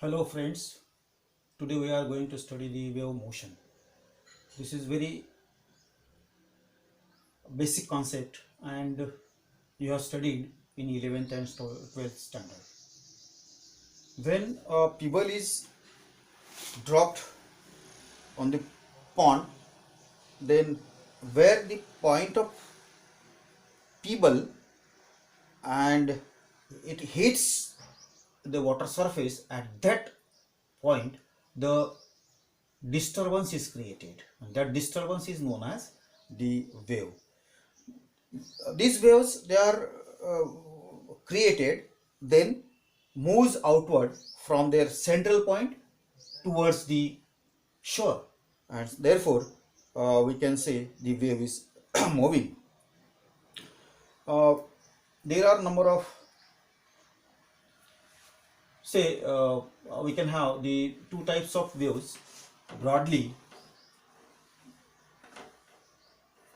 Hello friends, today we are going to study the wave motion. This is very basic concept and you have studied in 11th and 12th standard. When a pebble is dropped on the pond, then where the point of pebble and it hits the water surface, at that point the disturbance is created, and that disturbance is known as the wave. These waves, they are created, then moves outward from their central point towards the shore, and therefore we can say the wave is moving. uh, there are number of, say, we can have the two types of waves broadly.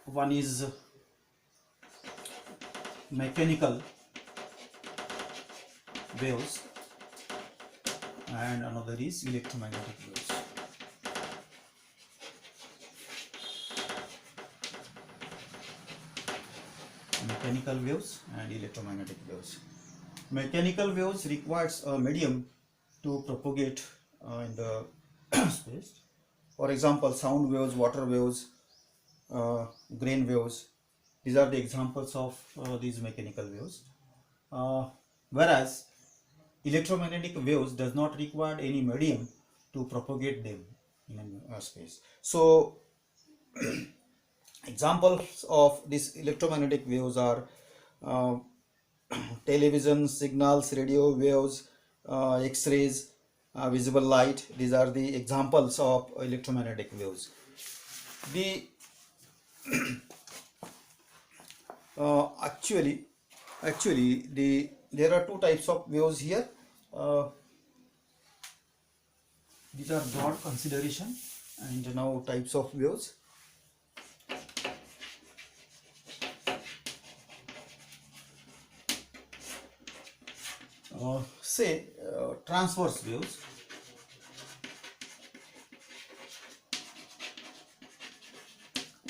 One is mechanical waves and another is electromagnetic waves. Mechanical waves and electromagnetic waves. Mechanical waves requires a medium to propagate in the space. For example, sound waves, water waves, grain waves. These are the examples of these mechanical waves. Whereas electromagnetic waves does not require any medium to propagate them in space. So examples of these electromagnetic waves are uh, television signals, radio waves, X-rays, visible light. These are the examples of electromagnetic waves. The actually there are two types of waves here. Uh, these are broad consideration, and now types of waves. Say transverse waves.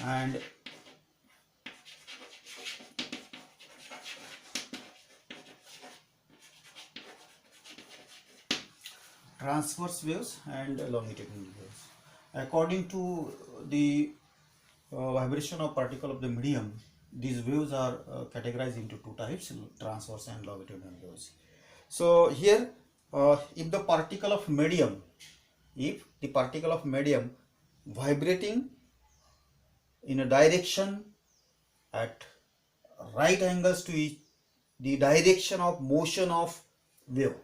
And transverse waves and longitudinal waves. According to the vibration of particle of the medium, these waves are categorized into two types, transverse and longitudinal waves. So here, if the particle of medium vibrating in a direction at right angles to the direction of motion of wave,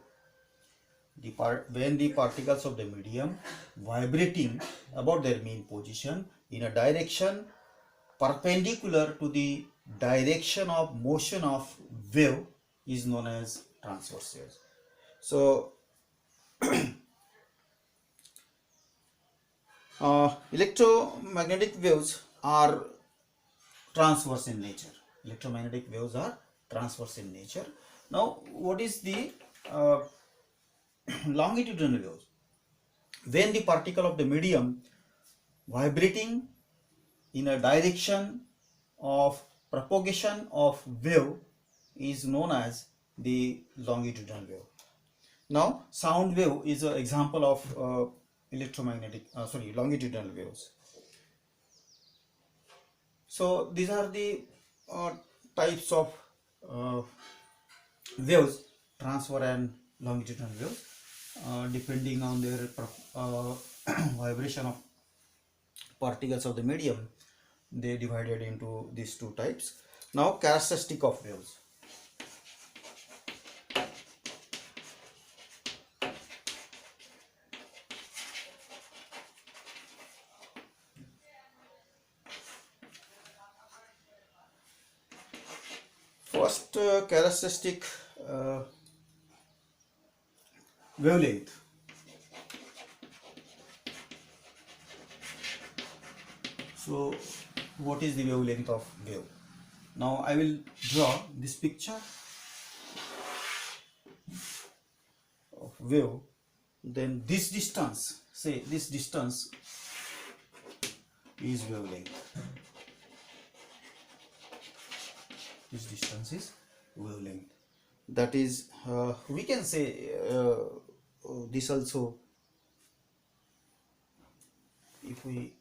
when the particles of the medium vibrating about their mean position in a direction perpendicular to the direction of motion of wave is known as transverse waves. So electromagnetic waves are transverse in nature. Electromagnetic waves are transverse in nature. Now, what is the longitudinal waves? When the particle of the medium vibrating in a direction of propagation of wave is known as the longitudinal wave. Now, sound wave is an example of longitudinal waves. So these are the types of uh, waves, transfer and longitudinal waves, depending on their vibration of particles of the medium. They divided into these two types. Now, characteristic of waves. First characteristic, wavelength. So what is the wavelength of wave? Now I will draw this picture of wave then this distance, say this distance is wavelength. This distance is wavelength. That is, we can say this also, if we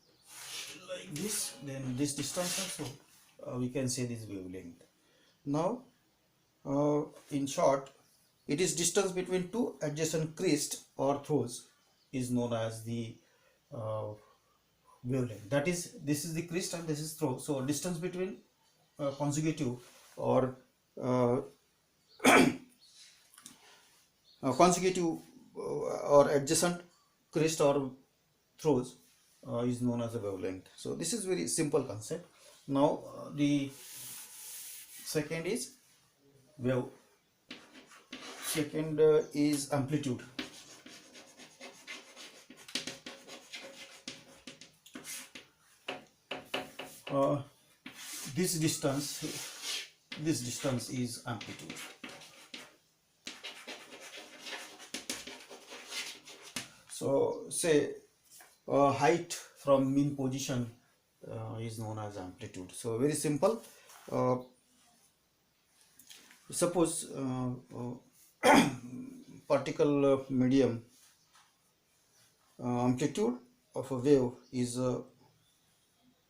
like this, then this distance also we can say this wavelength. Now, in short, it is distance between two adjacent crests or throws is known as the uh, wavelength. That is, this is the crest and this is throw. So distance between consecutive or uh, consecutive or adjacent crest or throws is known as a wavelength. So this is very simple concept. Now the second is wave. Second is amplitude. Uh, this distance is amplitude. So say height from mean position is known as amplitude. So very simple. Suppose particle medium amplitude of a wave is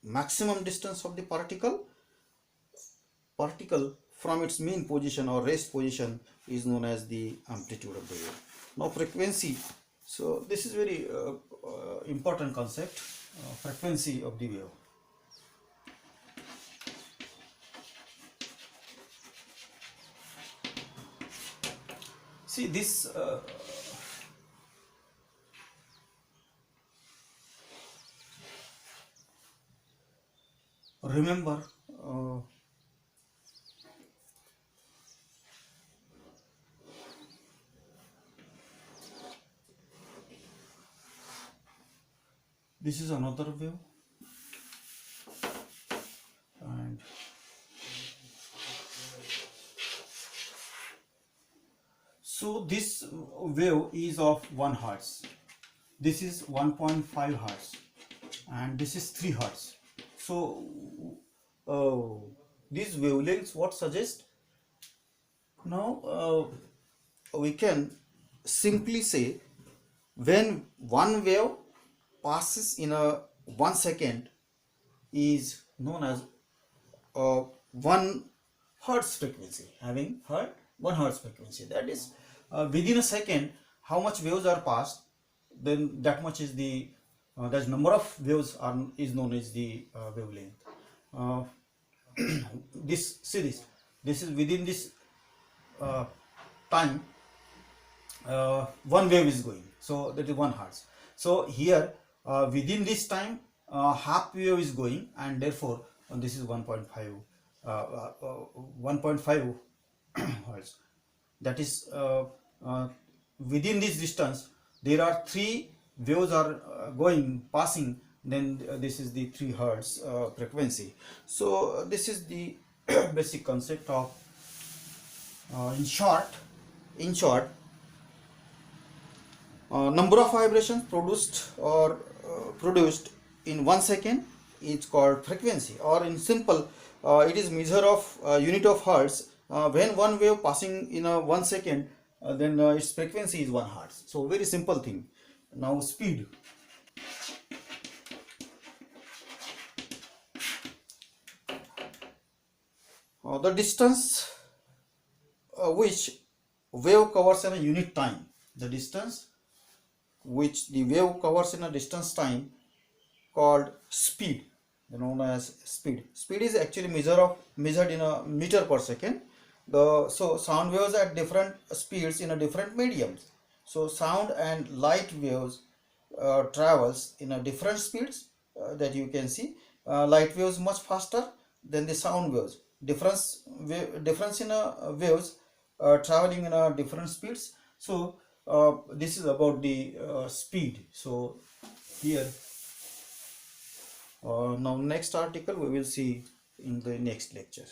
maximum distance of the particle from its mean position or rest position is known as the amplitude of the wave. Now frequency. So this is very important concept, frequency of the wave. See this remember this is another wave, and so this wave is of 1 hertz. This is 1.5 hertz and this is 3 hertz. So these wavelengths what suggest? Now we can simply say when one wave passes in a 1 second is known as 1 hertz frequency, having 1 hertz frequency. That is, within a second how much waves are passed, then that much is the that number of waves is known as the wavelength. This, see this is within this time one wave is going, so that is 1 hertz. So here within this time half wave is going, and therefore this is 1.5 hertz. That is, within this distance there are 3 waves are passing, then this is the 3 hertz frequency. So this is the basic concept of in short number of vibrations produced in 1 second is called frequency, or in simple it is measure of unit of hertz. When one wave passing in a 1 second, then its frequency is 1 hertz. So very simple thing. Now speed. The distance which wave covers in a unit time. The distance which the wave covers in a distance time called speed, known as speed. Speed is actually measured in a meter per second. So sound waves at different speeds in a different mediums. So sound and light waves travels in a different speeds that you can see. Light waves much faster than the sound waves. Difference in waves traveling in a different speeds. So this is about the speed. So here now next article we will see in the next lecture.